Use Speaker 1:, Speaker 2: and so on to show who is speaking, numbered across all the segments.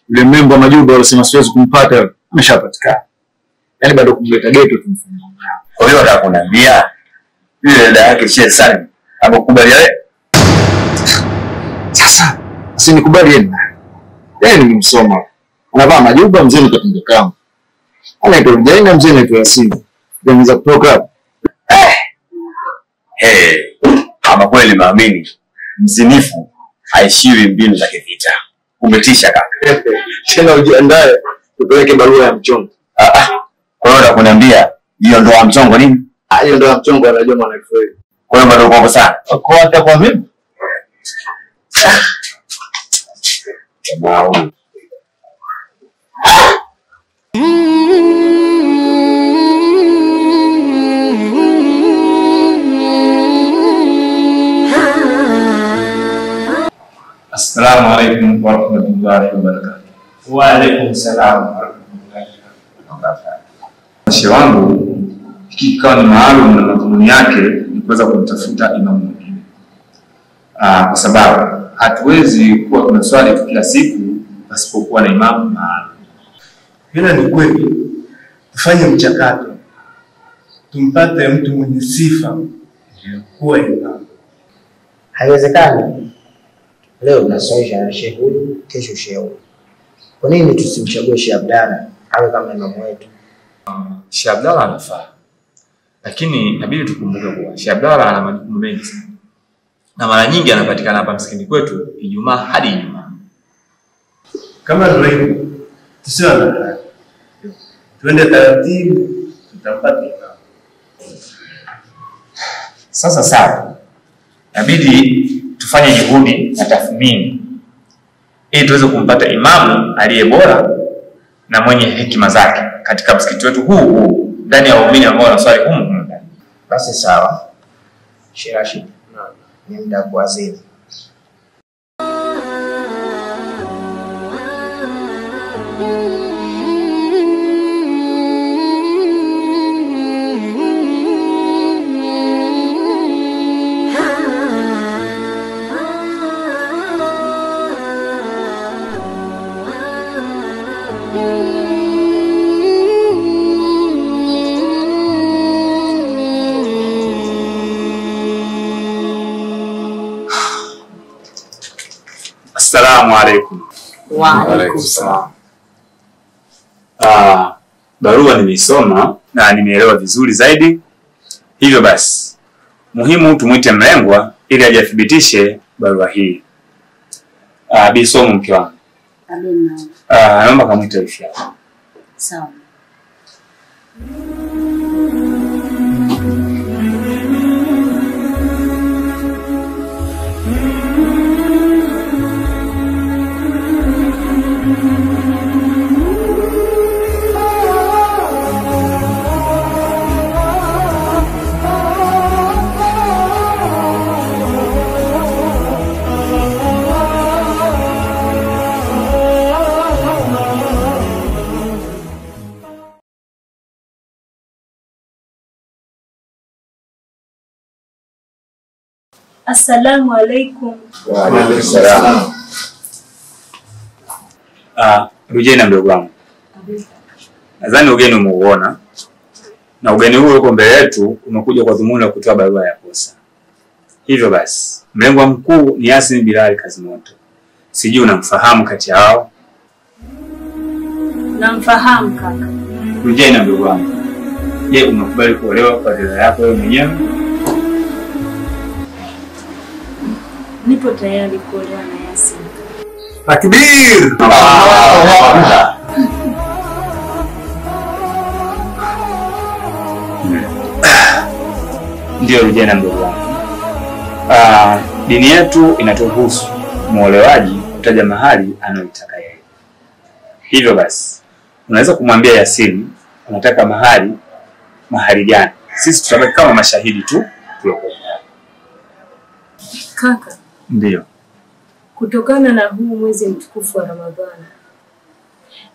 Speaker 1: Yule member Majuba alisema siwezi kumpata, ameshapatikana. Yaani bado kumleta geto tumfanye.
Speaker 2: Kwa hiyo nataka kuniambia yule dada yake Sheikh Salim amekubali yeye?
Speaker 1: Sasa usinikubali yeye. Yeye nilimsoma. Anavaa Majuba, mzee nikatunga kama. Anaitwa Jaina, mzee anaitwa Yasin. Jameza kutoka hapo.
Speaker 2: Ama kweli maamini mzinifu haishiwi mbinu za kivita. Umetisha kaka.
Speaker 1: Tena ujiandae tupeleke barua ya mchongo.
Speaker 2: Kwa hiyo unakuniambia hiyo ndoa ya mchongo nini?
Speaker 1: Hiyo ndoa ya mchongo anajua mwana Kiswahili.
Speaker 2: Kwa hiyo bado uko sana.
Speaker 1: Kwa hata kwa mimi.
Speaker 2: Wow.
Speaker 3: Assalamu alaikum warahmatullahi wabarakatuh.
Speaker 4: Wa alaikum salam warahmatullahi wabarakatuh.
Speaker 3: Shehe wangu kikao ni maalum na madhumuni yake ni kuweza kumtafuta imamu mwingine. Kwa sababu hatuwezi kuwa tunaswali kila siku pasipokuwa na imamu maalum.
Speaker 4: Hila ni kweli. Tufanye mchakato. Tumpate mtu mwenye sifa kuwa imamu.
Speaker 5: Haiwezekani. Leo tunaswaisha Sheikh huyu, kesho Sheikh huyu. Kwa nini tusimchague Sheikh Abdalla awe kama imamu wetu?
Speaker 3: Sheikh Abdalla anafaa. Lakini inabidi tukumbuke kuwa Sheikh Abdalla ana majukumu mengi sana. Na mara nyingi anapatikana hapa msikitini kwetu Ijumaa hadi Ijumaa.
Speaker 4: Kama ndio hivyo, tusiwe na haraka. Tuende taratibu, tutapata imamu.
Speaker 3: Sasa sawa. Inabidi tufanye juhudi na tathmini ili tuweze kumpata imamu aliye bora na mwenye hekima zake katika msikiti wetu huu ndani ya waumini ambao wanaswali humu ndani.
Speaker 5: Basi sawa. Sheikh Rashid. Ni muda kuazini.
Speaker 3: Assalamu alaikum.
Speaker 5: Wa alaikum salam.
Speaker 3: Barua nimeisoma na nimeelewa vizuri zaidi. Hivyo basi muhimu tumuite mlengwa ili ajathibitishe barua hii. Bisomo mke wangu.
Speaker 6: Amina.
Speaker 3: Naomba kamuite wifi yako.
Speaker 6: Sawa. Assalamu alaikum.
Speaker 3: Wa alaikum salam. Rujena mdogo wangu. Nadhani ugeni umeuona. Na ugeni huu uko mbele yetu umekuja kwa dhumuni la kutoa barua ya posa. Hivyo basi, mlengwa mkuu ni Yasin Bilal Kazimoto. Sijui unamfahamu kati yao?
Speaker 6: Namfahamu kaka.
Speaker 3: Rujena mdogo wangu. Je, unakubali kuolewa kwa ridhaa yako wewe mwenyewe?
Speaker 6: Nipo tayari kuolewa na Yasin.
Speaker 1: Takbir!
Speaker 3: Ndio Rujena mdogo wangu. Dini yetu inaturuhusu muolewaji kutaja mahali anayotaka yeye. Hivyo basi, unaweza kumwambia Yasin unataka mahali gani? Sisi tutabaki kama mashahidi tu tuliokuwa.
Speaker 6: Kaka,
Speaker 3: Ndio.
Speaker 6: kutokana na huu mwezi mtukufu wa Ramadhani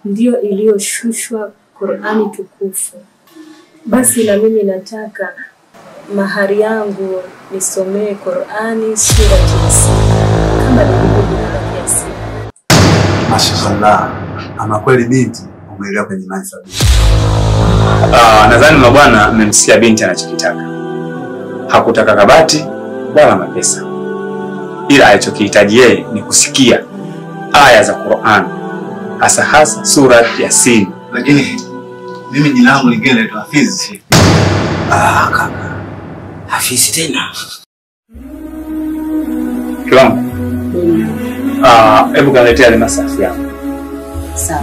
Speaker 6: ndio iliyoshushwa Qur'ani tukufu. Basi na mimi nataka mahari yangu nisomee Qur'ani sura 90 kama nilivyokuwa kiasi.
Speaker 7: Mashallah. Ama kweli binti umeelewa kwenye maisha.
Speaker 3: Nadhani mabwana mmemsikia binti anachokitaka. Hakutaka kabati wala mapesa. Ila alichokihitaji yeye ni kusikia aya za Qur'an. Hasa sura ya Yasin.
Speaker 7: Lakini mimi jina langu lingine naitwa Hafizi.
Speaker 2: Kaka. Hafizi tena.
Speaker 3: Kiwango. Hebu kaniletea ile masafi yangu.
Speaker 6: Sawa.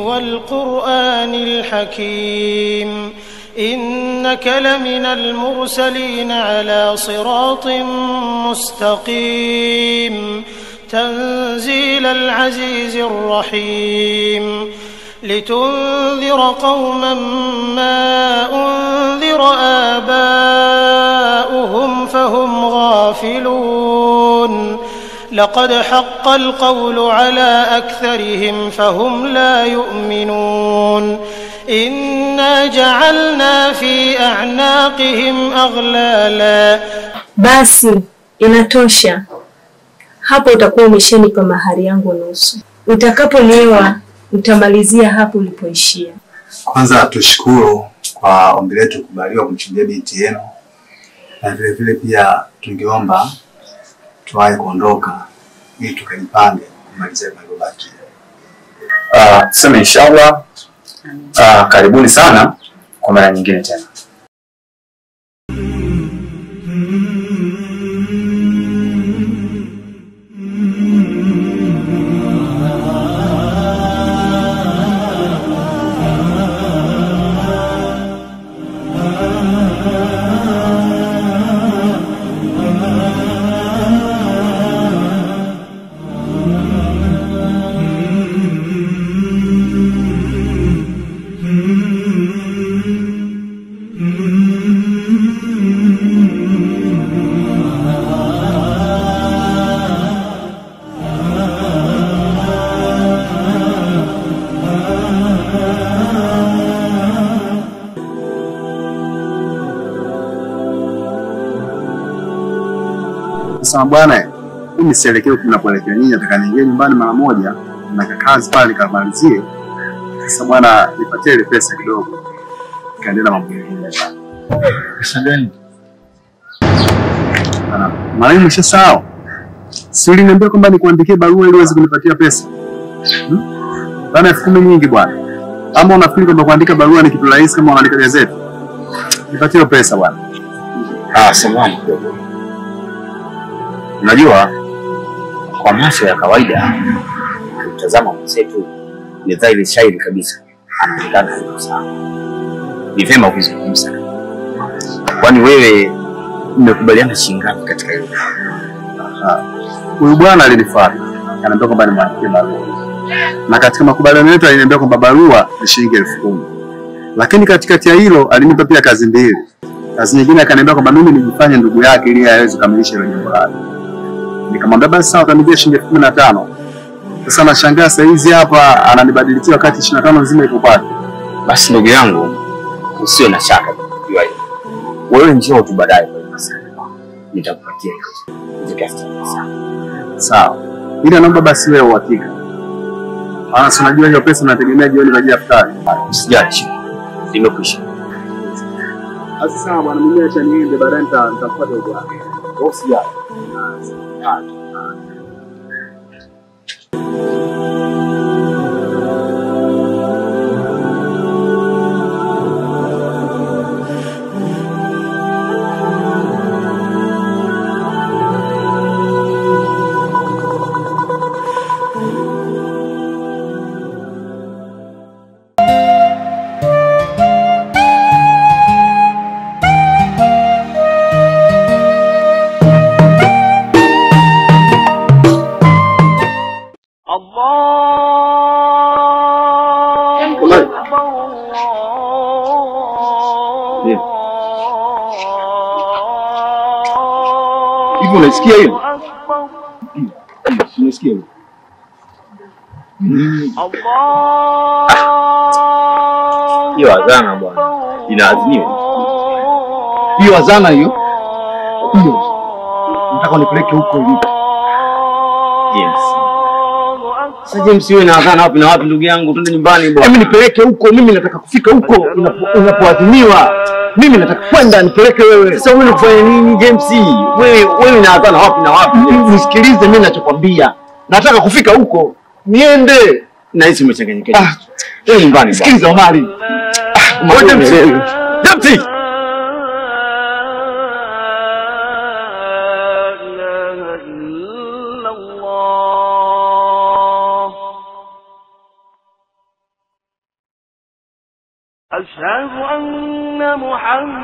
Speaker 8: والقرآن الحكيم إنك لمن المرسلين على صراط مستقيم تنزيل العزيز الرحيم لتنذر قوما ما أنذر آباؤهم فهم غافلون لقد حق القول على أكثرهم فهم لا يؤمنون إنا جعلنا في أعناقهم أغلالا.
Speaker 6: Basi inatosha. Hapo utakuwa umeshanipa mahari yangu nusu. Utakapolewa utamalizia hapo ulipoishia.
Speaker 7: Kwanza tushukuru kwa ombi letu kubaliwa kumchinjia binti yenu. Na vile vile pia tungeomba tuwahi kuondoka ili tukajipange kumalizia malobaki.
Speaker 3: Tuseme inshallah. Karibuni sana kwa mara nyingine tena.
Speaker 7: Sasa bwana, mimi sielekee kunapoelekea nyinyi, nataka niingie nyumbani mara moja na kakazi pale nikamalizie. Sasa bwana, nipatie ile pesa kidogo. Kaendelea mambo mengine.
Speaker 2: Pesa gani?
Speaker 7: Mwalimu shasao. Si uliniambia kwamba nikuandikie barua ili uweze kunipatia pesa? Bana 10,000 nyingi bwana. Ama unafikiri kwamba kuandika barua ni kitu rahisi kama unaandika gazeti? Nipatie pesa bwana.
Speaker 2: Samahani kidogo. Unajua kwa macho ya kawaida ukitazama mwenzetu ni dhahiri shairi kabisa anaonekana hivyo sana. Ni vyema kuzungumza. Kwani wewe mmekubaliana shingapi katika hilo?
Speaker 7: Huyu bwana alinifuata. Ananiambia kwamba nimwandikie barua. Na katika makubaliano yetu aliniambia kwamba barua ni shilingi 10,000. Lakini katikati ya hilo alinipa pia kazi mbili. Kazi nyingine akaniambia kwamba mimi nijifanye ndugu yake ili aweze kukamilisha ile jambo lake. Nikamwambia basi sawa, kanibia shilingi 15,000. Sasa nashangaa saa hizi hapa ananibadilikia wakati 25 nzima iko kwake.
Speaker 2: Basi ndugu yangu usiwe na shaka kujua hilo. Wewe njoo tu baadaye kwa pesa. Nitakupatia hiyo. Nitakupatia pesa.
Speaker 7: Sawa. Ila naomba basi wewe uhakika. Si unajua hiyo pesa unategemea jioni kwa ajili ya futari.
Speaker 2: Usijali shika. Nimekwisha.
Speaker 7: Sasa bwana mimi acha niende baadaye nitafuata huko wake.
Speaker 2: Usijali. Hivi unasikia hiyo? Unasikia hiyo? Hiyo adhana bwana. Inaadhiniwa. Hiyo adhana hiyo. Hiyo. Nataka unipeleke huko ulipo. Yes. Sasa James wewe na adhana wapi na wapi ndugu yangu? Twende nyumbani bwana. Mimi nipeleke huko, mimi nataka kufika huko unapoadhiniwa. Mimi nataka kwenda nipeleke wewe. Sasa wewe unafanya nini James? Wewe na adhana wapi na wapi? Nisikilize mimi ninachokwambia. Nataka kufika huko. Niende. Na hisi umechanganyika. Twende nyumbani. Sikiliza Omari. James.
Speaker 9: أشهد أن محمد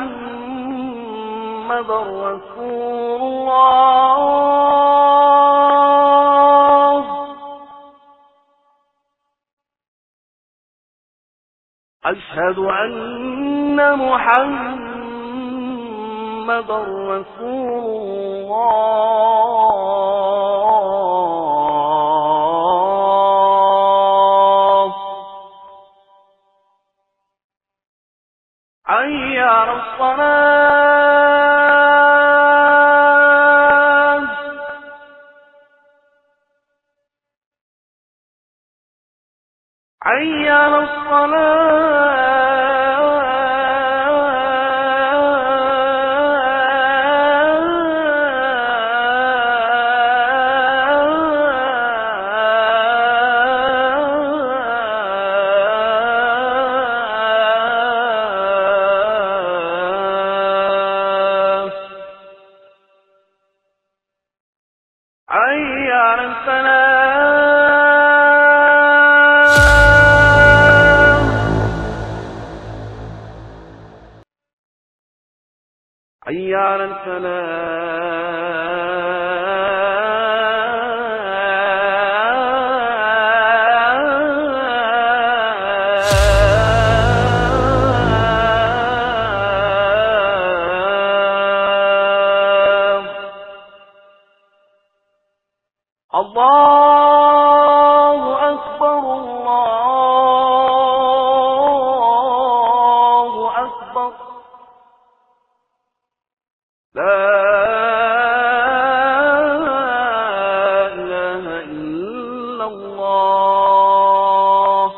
Speaker 9: رسول الله أشهد أن محمد رسول الله حي على الصلاة حي على حي على الفلاح حي على الفلاح الله أكبر الله أكبر لا إله إلا الله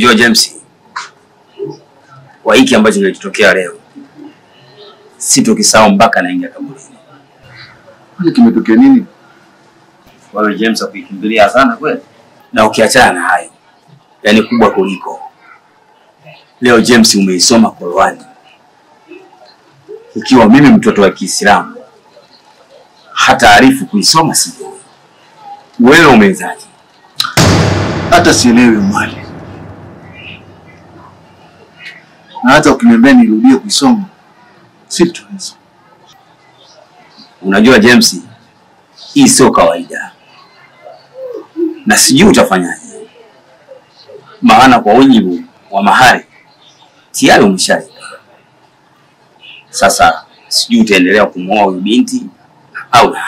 Speaker 2: Unajua James, kwa hiki ambacho kilitokea leo, sitokisahau mpaka naingia kaburini.
Speaker 7: Kwani kimetokea nini?
Speaker 2: Wewe James ukikimbilia sana kweli. Na ukiachana na hayo, yani kubwa kuliko. Leo James umeisoma Qur'ani. Ikiwa mimi mtoto wa Kiislamu hata arifu kuisoma sijui. Wewe umezaje?
Speaker 7: Hata sielewi mwali. Na hata ukiniambia nirudie kuisoma, sitaweza.
Speaker 2: Unajua James, hii sio kawaida. Na sijui utafanyaje. Maana kwa ujibu wa mahari tayari umeshalipa. Sasa sijui utaendelea kumwoa huyu binti au la.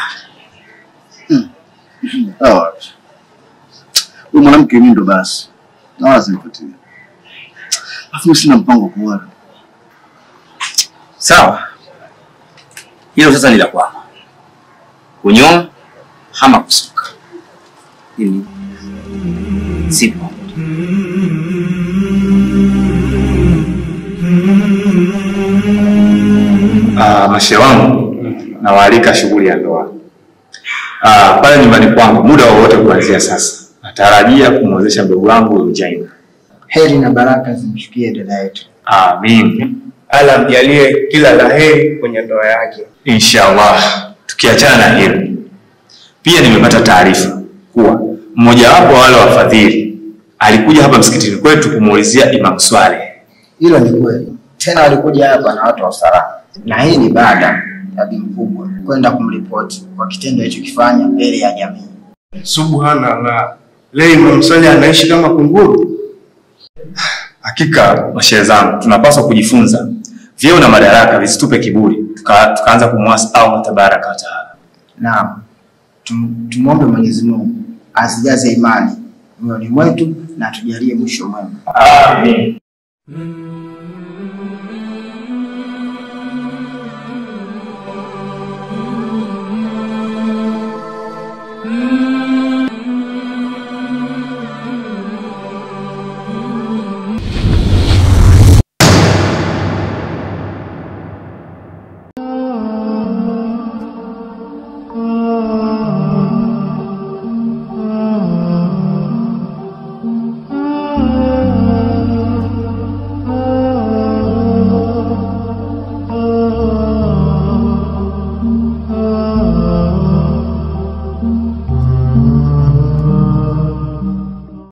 Speaker 7: Huyu mwanamke mimi ndo basi. Na wala sinifuatilia. Afu sina mpango kuoa.
Speaker 2: Sawa. Hilo sasa ni la kwako. Kunyoa ama kusuka. Mimi sipo.
Speaker 3: Mashe wangu nawaalika shughuli ya ndoa. Pale nyumbani kwangu muda wowote kuanzia sasa. Natarajia kumwezesha mdogo wangu Jaina.
Speaker 5: Heri na baraka zimshukie dada yetu.
Speaker 3: Amin.
Speaker 4: Allah mjalie kila laheri kwenye ndoa yake.
Speaker 3: Inshallah. Tukiachana na hilo, pia nimepata taarifa kuwa mmoja wapo wale wafadhili alikuja hapa msikitini kwetu kumuulizia Imam Swaleh.
Speaker 5: Hilo ni kweli. Tena walikuja hapa na watu wa usalama. Na hii ni baada ya bi mkubwa kwenda kumripoti kwa kitendo hicho kifanya mbele ya jamii.
Speaker 4: Subhanallah. Leo Imam Swaleh anaishi kama kunguru.
Speaker 3: Hakika mashehe zangu, tunapaswa kujifunza vyeo na madaraka visitupe kiburi tukaanza kumwasi Allah tabaraka wa taala.
Speaker 5: Naam. Tumuombe Mwenyezi Mungu asijaze imani moyoni mwetu na tujalie mwisho mwema.
Speaker 3: Amin.